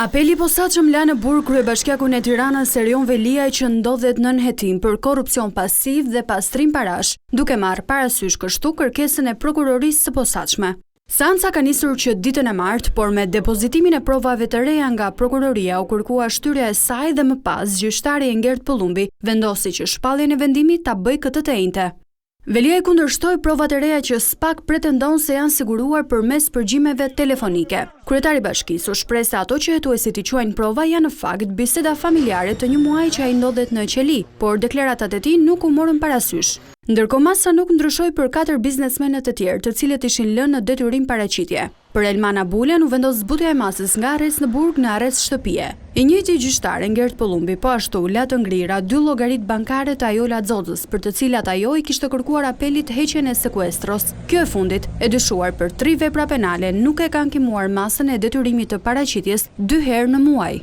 Apeli posaçëm la në burg kryebashkiakun e Tiranës Erion Veliaj që ndodhet nën hetim për korrupsion pasiv dhe pastrim parash, duke marrë parasysh kështu kërkesën e prokurorisë së posaçme. Seanca ka nisur që ditën e martë, por me depozitimin e provave të reja nga prokuroria u kërkua shtyrja e saj dhe më pas gjyqtari Engert Pëllumbi vendosi që shpalljen e vendimit ta bëj këtë të njëjtë. Veliaj kundërshtoi provat e reja që SPAK pretendon se janë siguruar përmes përgjimeve telefonike. Kryetari i bashkisë u shpreh se ato që hetuesit i quajnë prova janë në fakt biseda familjare të një muaji që ai ndodhet në qeli, por deklaratat e tij nuk u morën parasysh. Ndërkohë masa nuk ndryshoi për 4 biznesmenët e tjerë, të cilët ishin lënë në detyrim paraqitje. Për Elmana Bulen u vendos zbutja e masës nga arrest në burg në arrest shtëpie. I njëjti gjyqtar Engert Pëllumbi po ashtu la të ngrira 2 llogaritë bankare të Ajola Xozës, për të cilat ajo i kishte kërkuar apelit heqjen e sekuestros. Kjo e fundit, e dyshuar për 3 vepra penale, nuk e ka ankimuar masën e detyrimit të paraqitjes 2 herë në muaj.